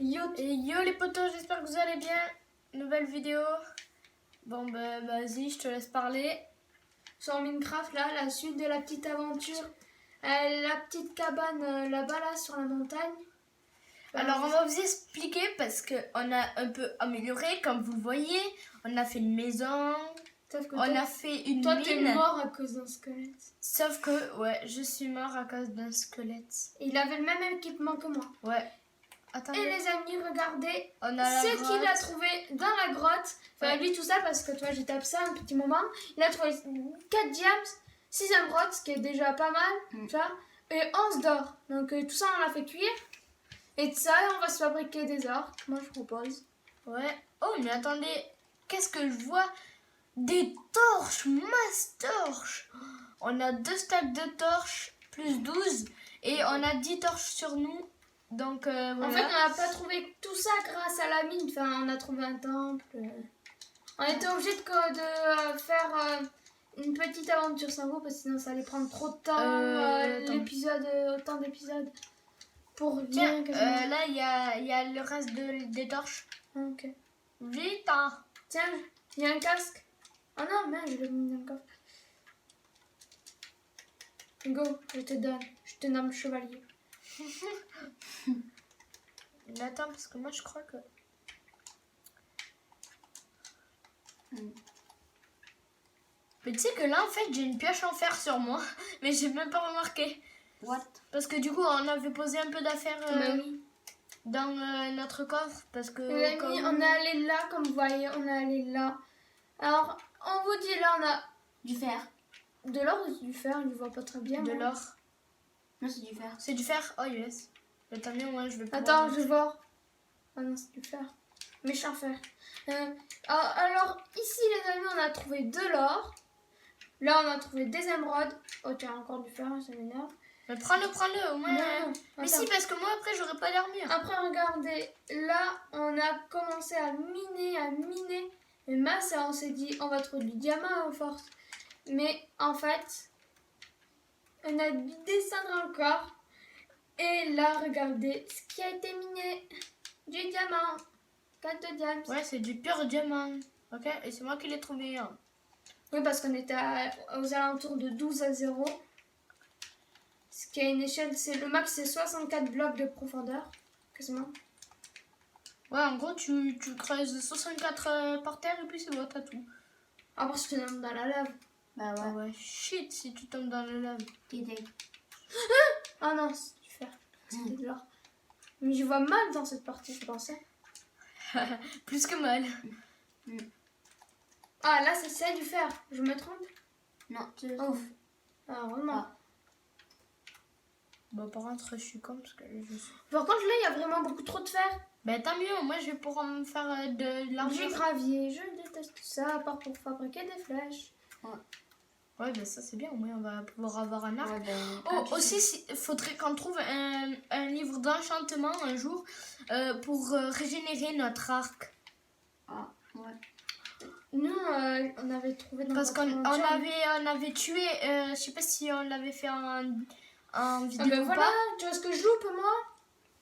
Et yo les potos, j'espère que vous allez bien. Nouvelle vidéo. Bon bah vas-y, je te laisse parler. Sur Minecraft là, la suite de la petite aventure. La petite cabane là-bas là sur la montagne. Alors on va vous expliquer parce qu'on a un peu amélioré comme vous le voyez. On a fait une maison. Sauf que a fait une toi mine. t'es mort à cause d'un squelette. Sauf que ouais, je suis mort à cause d'un squelette. Et il avait le même équipement que moi. Ouais. Attendez. Et les amis, regardez on a ce qu'il a trouvé dans la grotte. Enfin, ouais. lui, tout ça, parce que toi, j'ai tapé ça un petit moment. Il a trouvé 4 diams, 6 émeraudes, ce qui est déjà pas mal, tu vois, et 11 d'or. Donc, tout ça, on l'a fait cuire. Et de ça, on va se fabriquer des orques. Moi, je propose. Ouais. Oh, mais attendez, qu'est-ce que je vois? Des torches, masse torches. On a 2 stacks de torches, plus 12. Et on a 10 torches sur nous. Donc, voilà. En fait, on n'a pas trouvé tout ça grâce à la mine. Enfin, on a trouvé un temple. On était obligé de faire une petite aventure sans vous, parce que sinon ça allait prendre trop de temps. L'épisode, autant d'épisodes. Pour tiens, là, il y a le reste des torches. Ok. Vite, hein. Tiens, il y a un casque. Oh non, merde, je l'ai mis dans le coffre. Go, je te donne. Je te nomme chevalier. Mais attends, parce que moi je crois que... Mais tu sais que là en fait j'ai une pioche en fer sur moi. Mais j'ai même pas remarqué. What? Parce que du coup on avait posé un peu d'affaires dans notre coffre. Parce que... on est allé là, comme vous voyez, on est allé là. Alors, on vous dit là, on a du fer. De l'or ou du fer? Je ne vois pas très bien. De l'or. Non, c'est du fer. C'est du fer? Oh yes. Mais tant mieux, moi je vais pouvoir... Attends, je vois. Ah non, c'est du fer. Méchant fer. Alors, ici les amis, on a trouvé de l'or. Là, on a trouvé des émeraudes. Oh tiens, encore du fer, ça m'énerve. Mais prends-le, au moins. Non, mais si, parce que moi après j'aurais pas d'armure. Après, regardez, là, on a commencé à miner. Et mince, on s'est dit, on va trouver du diamant à force. Mais en fait, on a dû descendre encore. Et là, regardez ce qui a été miné. Du diamant. 4 de diamants. Ouais, c'est du pur diamant. Ok, et c'est moi qui l'ai trouvé. Hein. Oui, parce qu'on était aux alentours de 12 à 0. Ce qui a une échelle, c'est le max, c'est 64 blocs de profondeur. Quasiment. Ouais, en gros, tu creuses 64 par terre et puis c'est bon, t'as tout. Après, si tu tombes dans la lave. Bah ouais. Ah ouais, shit, si tu tombes dans la lave. T'es dead. Ah non, c'est du fer. C'est de l'or. Mais je vois mal dans cette partie, je pensais. Plus que mal. Ah, là, c'est du fer. Je me trompe? Non, tu le Ouf. Ah, vraiment. Ah. Bon, par contre, je suis con parce que je suis... Par contre, là, il y a vraiment beaucoup trop de fer. Ben, tant mieux, moi, je vais pouvoir me faire de Du l'argent. gravier, je déteste ça, à part pour fabriquer des flèches. Ouais, ben ça, c'est bien, au moins, on va pouvoir avoir un arc. Ouais, ben, Oh, aussi, il faudrait qu'on trouve un livre d'enchantement un jour pour régénérer notre arc. Ah, ouais. Nous, on avait trouvé dans Parce notre qu'on aventure. on avait tué, je sais pas si on l'avait fait en vidéo Ah ben ou voilà, pas. tu vois ce que je loupe, moi?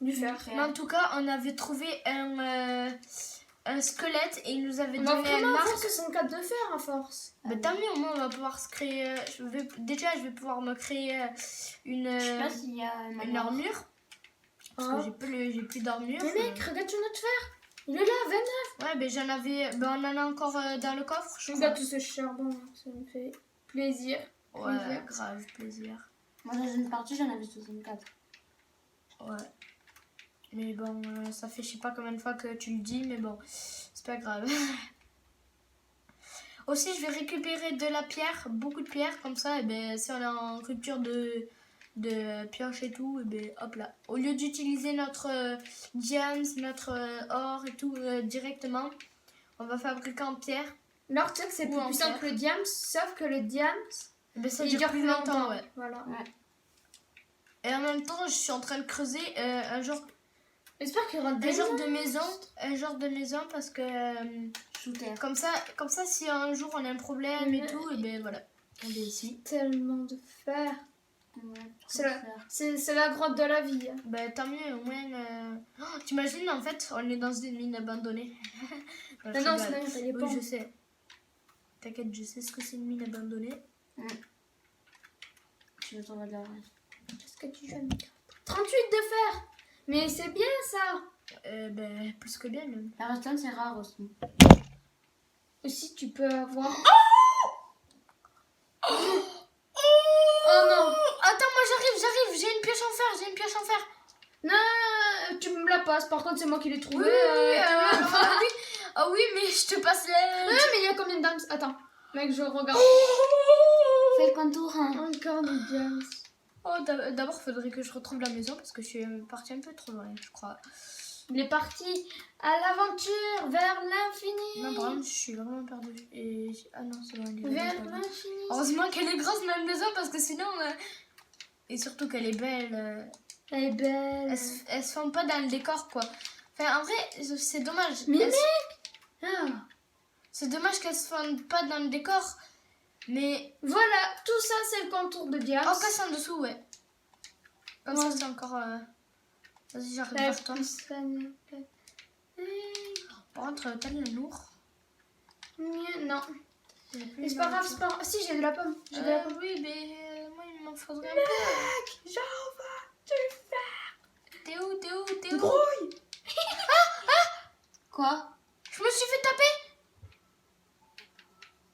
Du fer. Mais en tout cas, on avait trouvé un squelette et il nous avait On a donné un vraiment arc. fait 64 de fer à force. Mais tant mieux, au moins on va pouvoir se créer. Déjà, je vais pouvoir me créer une Je sais pas s'il y a une armure. Parce que j'ai plus d'armure. Mais mec, regarde sur notre fer. Il est là, 29. Ouais, ben j'en avais. Ben on en a encore dans le coffre. Je Regarde tout ce charbon, ça me fait plaisir. Ouais, plaisir. grave plaisir. Moi, dans une partie, j'en avais 64. Ouais. Mais bon, ça fait je sais pas combien de fois que tu le dis, mais bon, c'est pas grave. Aussi, je vais récupérer de la pierre, beaucoup de pierre, comme ça, et ben, si on est en rupture de pioche et tout, et ben, hop là. Au lieu d'utiliser notre diams, notre or et tout directement, on va fabriquer en pierre. L'or, tu sais que c'est Ou plus en puissant fer. que le diams, sauf que le diams, Et ben, ça il dure plus longtemps. ouais. Voilà. Ouais. Et en même temps, je suis en train de creuser un genre J'espère qu'il y aura des un genre de maison parce que Sous terre. comme ça si un jour on a un problème et tout, et ben voilà, on est ici. tellement de fer. Ouais, C'est trop la- faire. C'est la grotte de la vie. Hein. Bah tant mieux, au moins... Oh, t'imagines, en fait, on est dans une mine abandonnée. Mais non, sinon il fallait pas. Oui, je sais. T'inquiète, je sais ce que c'est une mine abandonnée. Tu veux trouver de la vraie. Qu'est-ce que tu fais, Mika? 38 de fer. Mais c'est bien ça. Ben, plus que bien, même. La redstone, c'est rare aussi. Aussi, tu peux avoir. Oh non. Attends, moi j'arrive, j'ai une pioche en fer. Non, tu me la passes. Par contre, c'est moi qui l'ai trouvé. Oui, tu ah oui, mais je te passe Ah, les... mais il y a combien de dames? Attends, mec, je regarde. Fais le contour, hein. Encore des diams. Oh, d'abord, faudrait que je retrouve la maison parce que je suis partie un peu trop loin, je crois. Il est parti à l'aventure vers l'infini. Non, par contre, je suis vraiment perdue. Et... Ah non, c'est bon, elle est Vers vraiment perdue. l'infini. Heureusement qu'elle est grosse, notre maison, parce que sinon... Et surtout qu'elle est belle. Elle est belle. Elle se forme pas dans le décor, quoi. Enfin, en vrai, c'est dommage. Mais Elle se- Ah. C'est dommage qu'elle se forme pas dans le décor. Mais Voilà, tout ça, c'est le contour de diams. en casse en dessous, ouais. Comme Ouais. ça, c'est encore... Vas-y, j'arrive La vers toi. poussane. Par contre, t'as le lourd. Non. Il y a plus Mais c'est de pas grave, nourriture. c'est pas grave. Si, j'ai de la pomme. J'ai de la pomme. Oui, mais moi, il m'en faudrait un peu. J'en vais te T'es où Grouille. Quoi? Je me suis fait taper.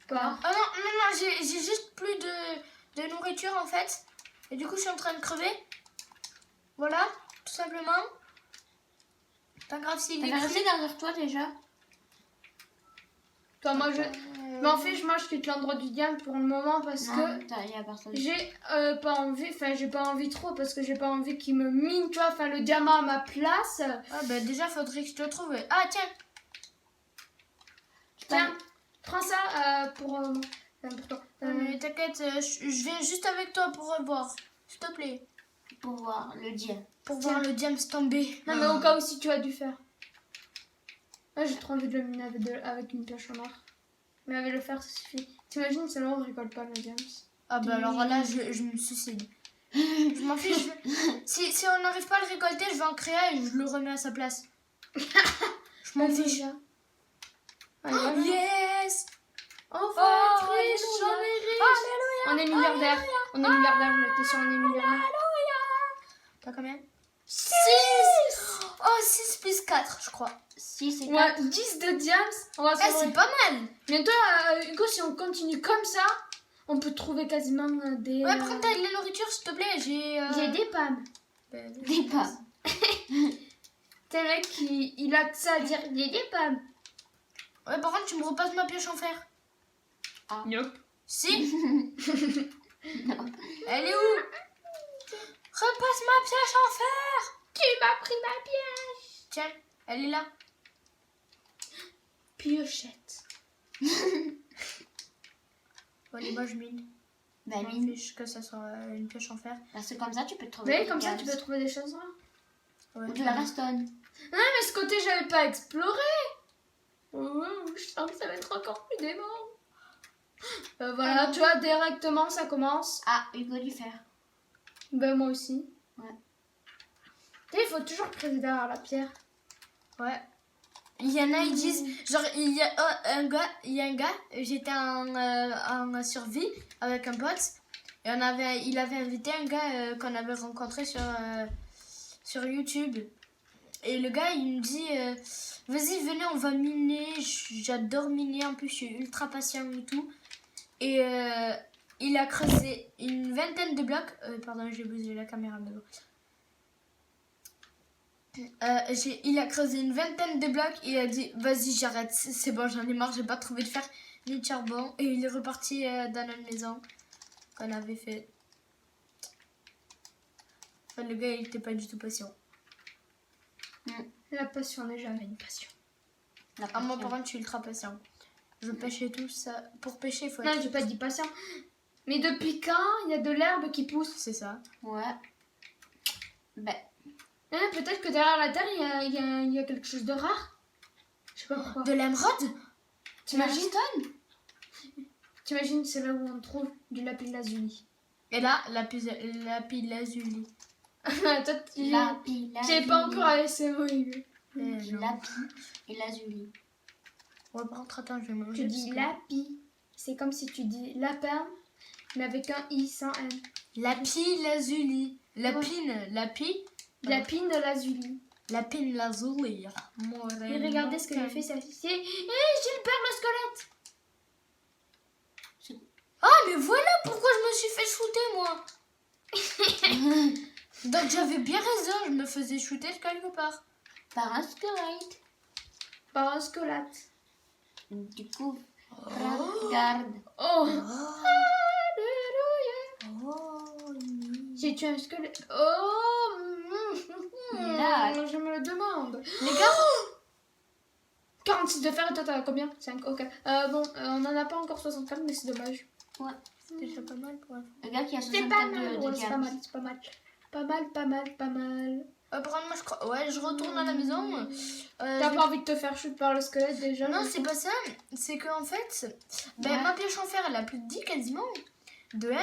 Quoi? Ah non, j'ai juste plus de nourriture, en fait. Et du coup, je suis en train de crever. Voilà, tout simplement. Pas grave s'il est T'as cru. resté derrière toi déjà? Toi, moi, je. Mais en fait, moi, je quitte l'endroit du diable pour le moment parce que Il y a personne. j'ai pas envie. Enfin, j'ai pas envie trop parce que j'ai pas envie qu'il me mine, tu vois. Enfin, le diamant à ma place. Ah bah déjà, faudrait que je te le trouve. Ah tiens. Tiens, prends ça pour toi. Mais t'inquiète, je viens juste avec toi pour revoir. S'il te plaît. Pour voir le diable. Pour Tiens. voir le diams tomber. Non, mais au cas où si tu as dû faire. Là, j'ai trop envie de le miner avec une pioche en or. Mais avec le fer, ça suffit. T'imagines, c'est là on récolte pas le diams. Ah bah alors là, je me suicide. Je m'en fiche. Si on n'arrive pas à le récolter, je vais en créer et je le remets à sa place. Je m'en fiche. Allez, voilà. Yes. Enfin, Oh, riche, alléluia. j'en ai riche. On est milliardaire. On est milliardaire, je l'étais sûr, on est milliardaire. T'as combien 6. Oh, 6 plus 4, je crois. 6 et 4. Ouais, 10 de diams. On va se Eh, c'est pas mal. Bientôt, Hugo, si on continue comme ça, on peut trouver quasiment des. Ouais, prends ta de la nourriture, s'il te plaît. J'ai des pommes. Des pas. T'es mec, il a que ça à dire. J'ai des pommes. Ouais, par contre, tu me repasses ma pioche en fer. Nope. Si. Elle est où? Repasse ma pioche en fer. Tu m'as pris ma pioche. Tiens, elle est là. Piochette. Bon, allez, moi je mine. Bah Je m'en mine. fiche que ça soit une pioche en fer. Parce que comme ça, tu peux te trouver. Vous voyez, des comme ça, gaz. tu peux trouver des choses rares. Ouais. Ou de la redstone. Ah, mais ce côté, j'avais pas exploré. Oh, je sens que ça va être encore plus démon. Voilà, tu vois, directement, ça commence. Ah, Hugo du fer. Ben, moi aussi. Ouais. Tu sais, il faut toujours creuser derrière la pierre. Ouais. Il y en a, ils disent, genre, il y a un gars, j'étais en survie avec un pote, et il avait invité un gars qu'on avait rencontré sur YouTube. Et le gars, il me dit, vas-y, venez, on va miner, j'adore miner, en plus, je suis ultra patient et tout. Et il a creusé une vingtaine de blocs, pardon, j'ai bougé la caméra, mais bon. Il a creusé une vingtaine de blocs et il a dit vas-y j'arrête, c'est bon, j'en ai marre, j'ai pas trouvé de fer ni de charbon, et il est reparti dans notre maison qu'on avait fait. Enfin, le gars il était pas du tout patient. La passion n'est jamais une passion. La Ah, moi passion. par contre je suis ultra patient. Je pêche et tout ça. Pour pêcher il faut Non, être... j'ai pas dit patient. Mais depuis quand il y a de l'herbe qui pousse? C'est ça. Ouais. Ben, Peut-être que derrière la terre, il y a quelque chose de rare. Je sais pas pourquoi. De l'émeraude. T'imagines, c'est là où on trouve du lapis lazuli. Et là, lapis lazuli. Toi, Lapis, j'ai pas encore avec ces mots. Hugo. Lapis et lazuli. Ouais, par contre, attends, je vais manger. Tu dis lapis. C'est comme si tu dis lapin, mais avec un i sans n. Lapis lazuli. Lapine, lapis. Lapine de lazuli. Lapine lazuli. Et regardez ce que j'ai fait, c'est affiché. Gilbert le squelette. Ah, mais voilà pourquoi je me suis fait shooter, moi. Donc j'avais bien raison, je me faisais shooter quelque part. Par un squelette. Par un squelette. Du coup, regarde. Oh. Alléluia. Oh, J'ai tué un squelette. Oh. Là. Je me le demande. les gars, 46 de fer et toi t'as combien 5, ok. Bon, on en a pas encore 64, mais c'est dommage. Ouais. c'est déjà pas mal pour un Le gars qui a C'est pas 64 mal, de ouais, c'est pas diamants. mal, c'est pas mal. Pas mal, pas mal, pas mal. par contre, moi je crois. Ouais, je retourne à la maison. T'as je pas envie de te faire shoot par le squelette déjà? Non, c'est pas ça. C'est qu'en fait, ben, Ouais. ma pioche en fer, elle a plus de 10 quasiment. De 1.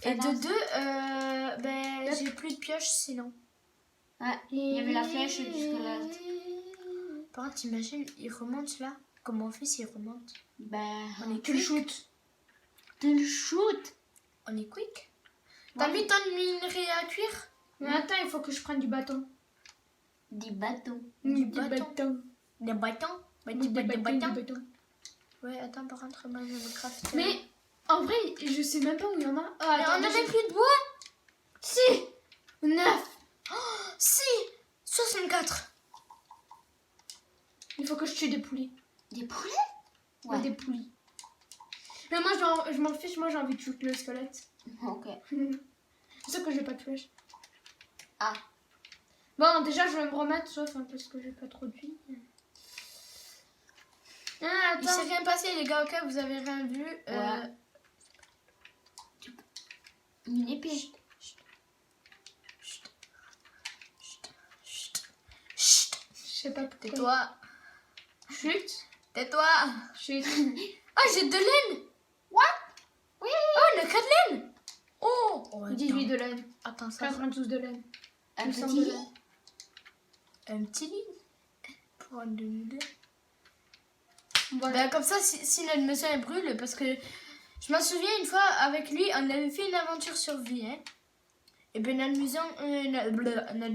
Et Ça va. de 2, ben, j'ai plus de pioche sinon. Ouais, il y avait la flèche du squelette. Par contre, t'imagines, il remonte là. Comment on fait s'il remonte? Ben, On est Tu le quick. shootes. tu le shoot. On est quick. T'as Ouais. mis ton minerai à cuire? Mais attends, il faut que je prenne du bâton. Des bâtons. Du Du bâton. Des bâtons? Oui, Des du bâtons? bâton. Ouais, attends, par contre, moi je me craft. Mais en vrai, je sais même pas où il y en a. Ah, Mais attends, on n'a déjà- même plus de bois? Si 9. Si 64. Il faut que je tue des poulets. Des poulets? Ouais. Ouais. Des poulies. Mais moi, je m'en fiche. Moi, j'ai envie de shooter le squelette. Ok. C'est ça que j'ai pas de flèche. Ah. Bon, déjà, je vais me remettre, sauf hein, parce que j'ai pas trop de vie. Ah, Il s'est attends. rien passé, les gars, ok, vous avez rien vu. Ouais. Une épée. Chut. Je sais pas pourquoi. Tais-toi. Chut. Tais-toi. Chut. Ah, j'ai de laine. What? Oui. Oh, on a 4 laine. Oh. 18 de laine. Attends, ça. 92 de laine. Un 800 petit de lit. laine. Un petit lit. Pour un demi-deux. Voilà. Ben, comme ça, si notre maison elle brûle, parce que je m'en souviens une fois avec lui, on avait fait une aventure survie, hein. Et ben notre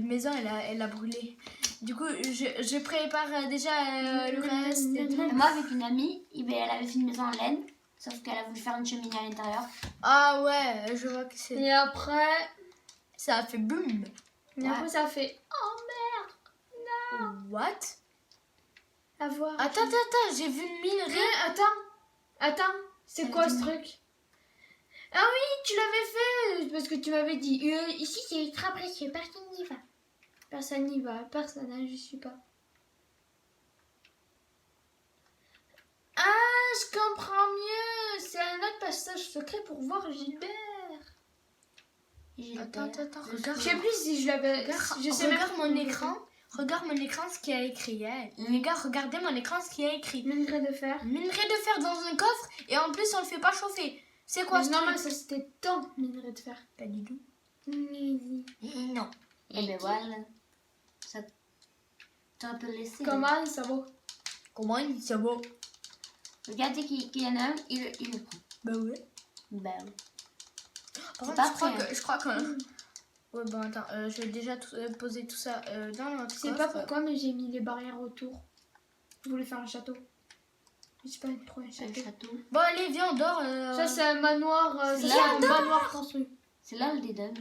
maison elle a brûlé. Du coup, je prépare déjà le reste. Et tout. Et moi, avec une amie, elle avait fait une maison en laine. Sauf qu'elle a voulu faire une cheminée à l'intérieur. Ah ouais, je vois que c'est. Et après, Ça a fait boum. ça fait oh What? à voir. Attends, j'ai vu une minerai. Attends, c'est Elle quoi dit ce non. truc? Ah oui, tu l'avais fait parce que tu m'avais dit ici c'est ultra précieux, personne n'y va. Personne n'y va, personne, hein, je suis pas. Ah, je comprends mieux. C'est un autre passage secret pour voir Gilbert. Attends, regarde. Je sais plus si je l'avais. Je sais même Regarde pas mon écran. Regarde mon écran, ce qu'il y a écrit. Hein. Les gars, regardez mon écran, ce qu'il y a écrit. Minerai de fer. Minerai de fer dans un coffre et en plus on le fait pas chauffer. C'est quoi ce Normal, truc? ça c'était tant minerai de fer. Pas du tout. Non. Et ben voilà. Ça. Tu peux le laisser. Comment ça va? Comment ça va? Regardez qu'il y en a un, il le prend. Bah ouais. Ben oui. Par C'est contre, pas prêt, je crois que. Ouais, bon, attends, je vais déjà poser tout ça dans notre Je sais pas pourquoi, mais j'ai mis les barrières autour. Je voulais faire un château. Je sais pas trop un Un château. château. Bon, allez, viens, on dort. Ça c'est un manoir. C'est Ça là, c'est un manoir construit. C'est là le dédonne.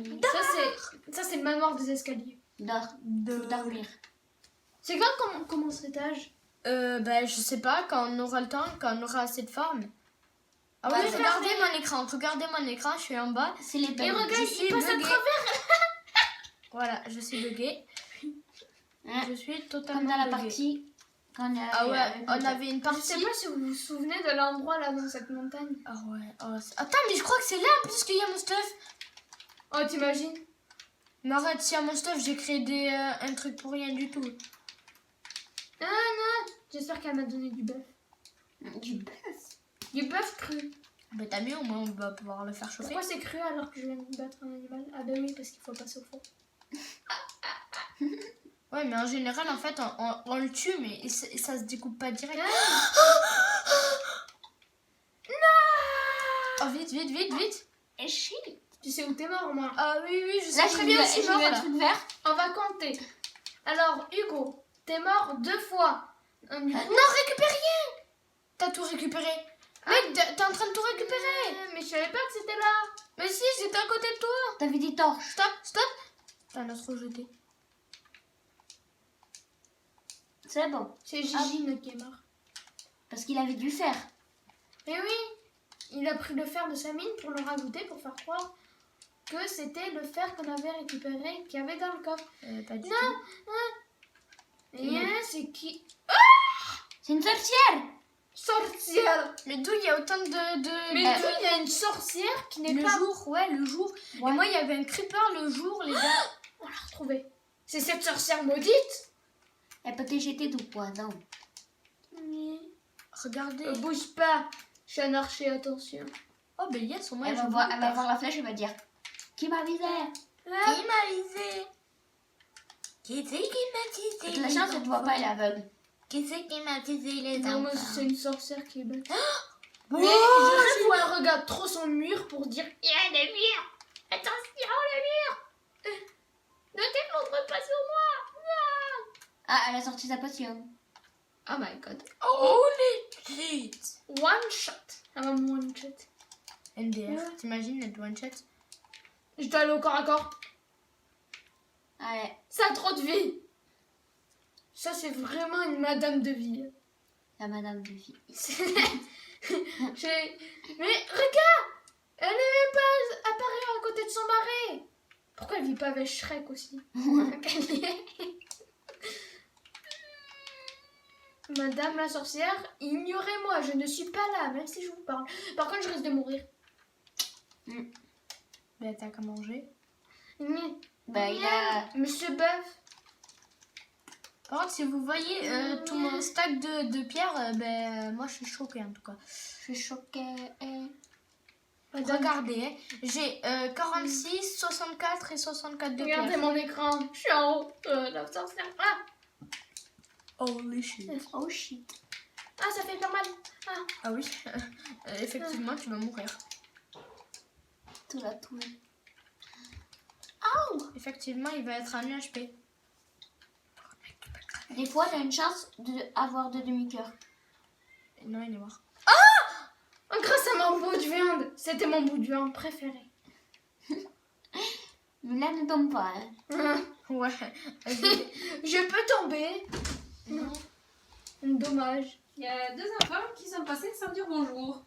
Ça c'est le manoir des escaliers. Dors. Faut dormir. C'est quand on commence cet âge? Bah, je sais pas, quand on aura le temps, quand on aura assez de forme. Ah oui, Bah, regardez mon écran, je suis en bas. C'est les Et belles. regarde, Je suis il passe à buguée. travers. Voilà, je suis buguée. Hein, Je suis Comme totalement dans la buguée. partie. Quand on a Ah ouais, avec on le- avait une Je partie. sais pas si vous vous souvenez de l'endroit là dans cette montagne. Ah ouais. Attends, mais je crois que c'est là en plus qu'il y a mon stuff. Oh, t'imagines? Mais arrête, s'il y a mon stuff, j'ai créé un truc pour rien du tout. Ah non, j'espère qu'elle m'a donné du bœuf. Du bœuf. Du bœuf cru. Bah t'as mieux, au moins on va pouvoir le faire chauffer. Pourquoi c'est cru alors que je viens de battre un animal? Ah bah oui, parce qu'il faut passer au fond. Ouais, mais en général, en fait, on le tue, mais ça se découpe pas direct. Oh, vite, vite, vite, vite. Et shit. Tu sais où t'es mort, moi? Ah oui, oui, je sais Là, très bien où je suis mort, un là. truc vert. On va compter. Alors, Hugo, t'es mort 2 fois. Du coup, Non, récupère rien. T'as tout récupéré. Mec, t'es en train de tout récupérer. mais je savais pas que c'était là. Mais si, j'étais à côté de toi. T'avais dit torche. Stop, stop. T'en as trop jeté. C'est bon. C'est Gigine qui est mort. Parce qu'il avait du fer. Mais oui, il a pris le fer de sa mine pour le rajouter, pour faire croire que c'était le fer qu'on avait récupéré, qu'il y avait dans le coffre. Pas du Non, tout. Rien, c'est qui? C'est une sorcière. Sorcière. Mais d'où il y a autant de... Mais d'où il y a une sorcière qui n'est Le pas... jour, ouais, le jour. Ouais. Et moi, il y avait un creeper le jour, les gars. On l'a retrouvée. C'est cette sorcière maudite. Elle peut te jeter du poison. Oui. Regardez. Bouge pas. Je suis un archer, attention. Oh, ben yes, au moins, Elle va voir la flèche et va dire qui m'a visé. Qui m'a visé? Qui c'est qui m'a Avec visé? la chance, elle te voit pas, elle est aveugle. Qui c'est qui m'a visé les Non, moi, enfants? c'est une sorcière qui est belle. Mais Mais je vois, elle regarde trop son mur pour dire il y a des murs. Attention, les murs. Ne t'effondre pas sur moi. Ah, elle a sorti sa potion. Oh my god. Holy shit! One shot. Ah, maman, one shot. NDR, Ouais. t'imagines être one shot? Je dois aller au corps à corps. Allez. Ça a trop de vie. Ça, c'est vraiment une madame de vie. La madame de vie. Mais regarde, elle n'est même pas apparue à côté de son mari. Pourquoi elle vit pas avec Shrek aussi? Madame la sorcière, ignorez-moi, je ne suis pas là, même si je vous parle. Par contre, je risque de mourir. Ben, t'as qu'à manger. Bah, il a. Monsieur Bœuf. Par contre, si vous voyez tout mon stack de pierres, moi je suis choquée en tout cas. Je suis choquée. Regardez, hein, j'ai 46, 64 et 64 de Regardez pierres. mon écran. Je suis en haut. La sorcière. Ah, Holy shit. Oh shit. ah, ça fait hyper mal. Ah. Ah oui, effectivement, tu vas mourir. Tout l'a tué. Effectivement, il va être en HP. Des fois, t'as une chance d'avoir de demi-cœur. Non, il est mort. Grâce à mon bout de viande. C'était mon bout de viande préféré. Mais là, ne tombe pas. Hein. Ouais. Je peux tomber. Non. Dommage. Il y a 2 enfants qui sont passés sans dire bonjour.